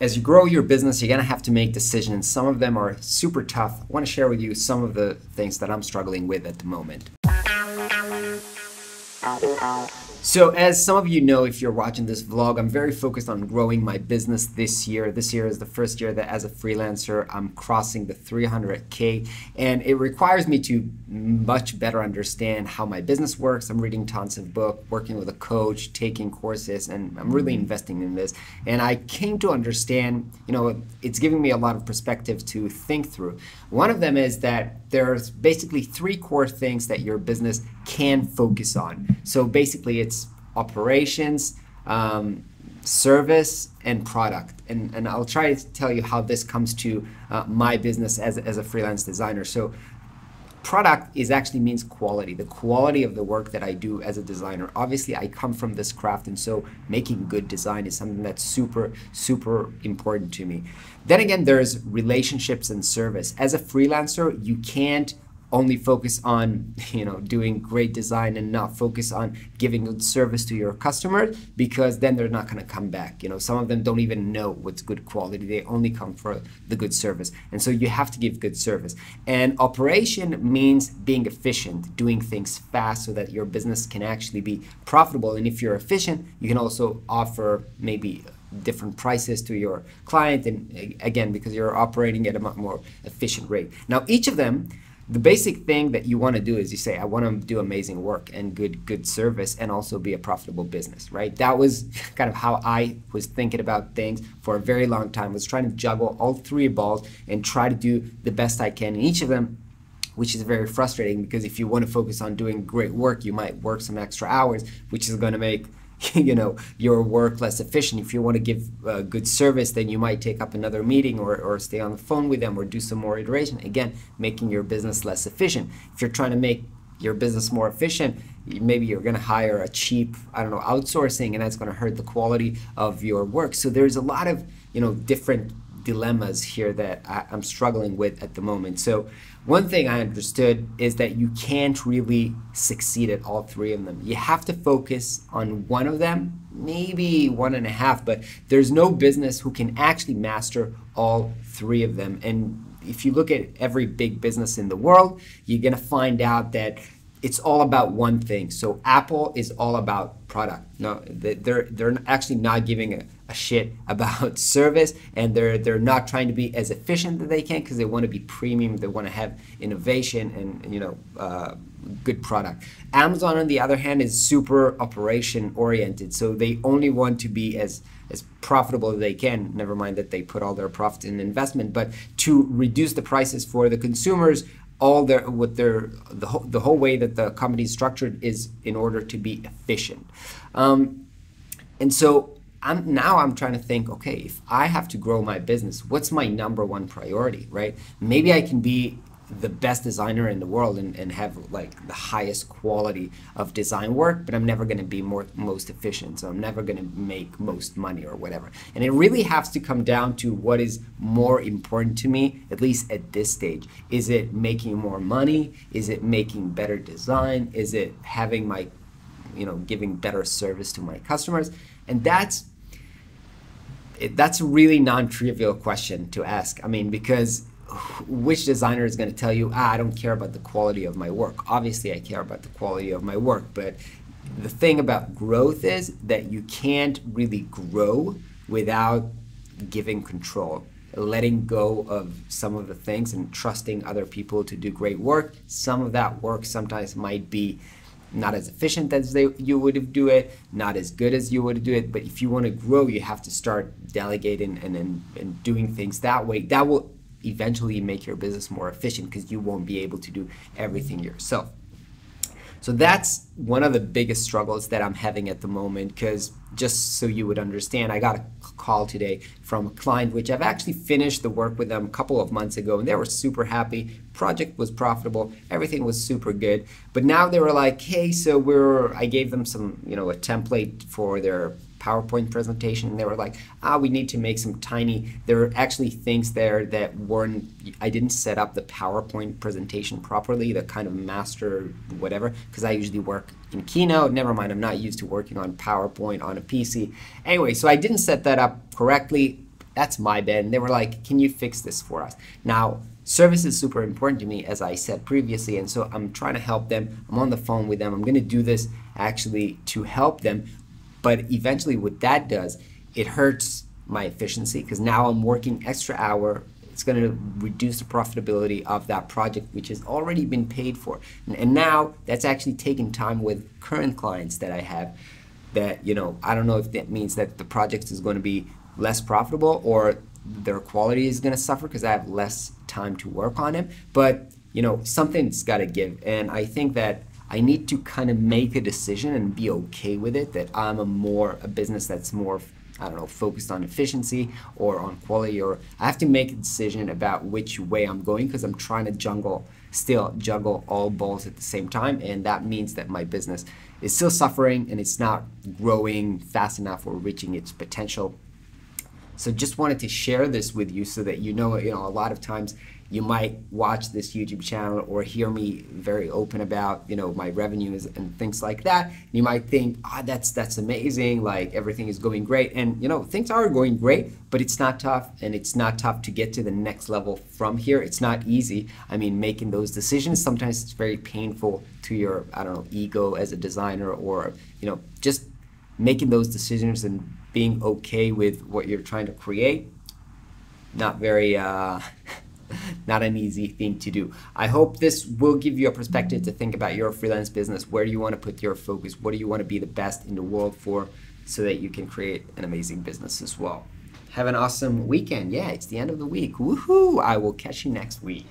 As you grow your business, you're going to have to make decisions. Some of them are super tough. I want to share with you some of the things that I'm struggling with at the moment. So as some of you know, if you're watching this vlog, I'm very focused on growing my business this year. This year is the first year that as a freelancer, I'm crossing the 300K, and it requires me to much better understand how my business works. I'm reading tons of books, working with a coach, taking courses, and I'm really investing in this. And I came to understand, it's giving me a lot of perspective to think through. One of them is that there's basically 3 core things that your business can focus on. So basically it's operations, service, and product. And I'll try to tell you how this comes to my business as a freelance designer. So product actually means quality, the quality of the work that I do as a designer. Obviously, I come from this craft, and so making good design is something that's super, super important to me. Then again, there's relationships and service. As a freelancer, you can't only focus on doing great design and not focus on giving good service to your customers, because then they're not going to come back. Some of them don't even know what's good quality. They only come for the good service. And so you have to give good service. And operation means being efficient, doing things fast so that your business can actually be profitable. And if you're efficient, you can also offer maybe different prices to your client, and again, because you're operating at a much more efficient rate. Now, each of them, the basic thing that you want to do is you say, I want to do amazing work and good service and also be a profitable business, right? That was kind of how I was thinking about things for a very long time. I was trying to juggle all 3 balls and try to do the best I can in each of them, which is very frustrating, because if you want to focus on doing great work, you might work some extra hours, which is going to make your work less efficient. If you want to give good service, then you might take up another meeting or stay on the phone with them or do some more iteration, again, making your business less efficient. If you're trying to make your business more efficient, maybe you're going to hire a cheap, outsourcing, and that's going to hurt the quality of your work. So there's a lot of, different dilemmas here that I'm struggling with at the moment. So one thing I understood is that you can't really succeed at all 3 of them. You have to focus on one of them, maybe 1.5, but there's no business who can actually master all 3 of them. And if you look at every big business in the world, you're gonna find out that it's all about one thing. So Apple is all about product. No, they're actually not giving a shit about service, and they're not trying to be as efficient as they can, because they want to be premium. They want to have innovation and good product. Amazon, on the other hand, is super operation oriented. So they only want to be as profitable as they can. Never mind that they put all their profit in investment, but to reduce the prices for the consumers. The whole way that the company is structured is in order to be efficient. And so I'm trying to think, okay, if I have to grow my business, what's my #1 priority, right? Maybe I can be the best designer in the world and have like the highest quality of design work, but I'm never going to be most efficient, so I'm never going to make most money or whatever. And it really has to come down to what is more important to me, at least at this stage. Is it making more money? Is it making better design? Is it having my, giving better service to my customers? And that's a really non-trivial question to ask. Because which designer is going to tell you, I don't care about the quality of my work? Obviously, I care about the quality of my work, but the thing about growth is that you can't really grow without giving control, letting go of some of the things and trusting other people to do great work. Some of that work sometimes might be not as efficient as you would do it, not as good as you would do it, but if you want to grow, you have to start delegating and doing things that way. That will eventually make your business more efficient, because you won't be able to do everything yourself. So that's one of the biggest struggles that I'm having at the moment, because just so you would understand, I got a call today from a client, which I've actually finished the work with them a couple of months ago, and they were super happy. Project was profitable, everything was super good. But now they were like, hey, so I gave them some, a template for their PowerPoint presentation, and they were like, we need to make some tiny, there are actually things there that I didn't set up the PowerPoint presentation properly, the kind of master whatever, because I usually work in Keynote. Never mind, I'm not used to working on PowerPoint on a PC. Anyway, so I didn't set that up correctly. that's my bad. And they were like, can you fix this for us? Now, service is super important to me, as I said previously, and so I'm trying to help them. I'm on the phone with them. I'm going to do this actually to help them, but eventually what that does, it hurts my efficiency because now I'm working extra hour. It's going to reduce the profitability of that project, which has already been paid for. And now that's actually taking time with current clients that I have that, you know, I don't know if that means that the project is going to be less profitable or their quality is going to suffer because I have less time to work on it. But, you know, something's got to give. And I think that I need to kind of make a decision and be okay with it, that I'm a business that's more, I don't know, focused on efficiency or on quality, or I have to make a decision about which way I'm going because I'm trying to juggle all balls at the same time, and that means that my business is still suffering and it's not growing fast enough or reaching its potential. So just wanted to share this with you so that you know, a lot of times you might watch this YouTube channel or hear me very open about, you know, my revenues and things like that. You might think, that's amazing, like everything is going great. And, you know, things are going great, but it's not tough, and it's not tough to get to the next level from here. It's not easy. I mean, making those decisions, sometimes it's very painful to your, I don't know, ego as a designer, or, you know, just making those decisions and being okay with what you're trying to create. Not very, not an easy thing to do. I hope this will give you a perspective to think about your freelance business. Where do you want to put your focus? What do you want to be the best in the world for, so that you can create an amazing business as well. Have an awesome weekend. Yeah, it's the end of the week. Woohoo! I will catch you next week.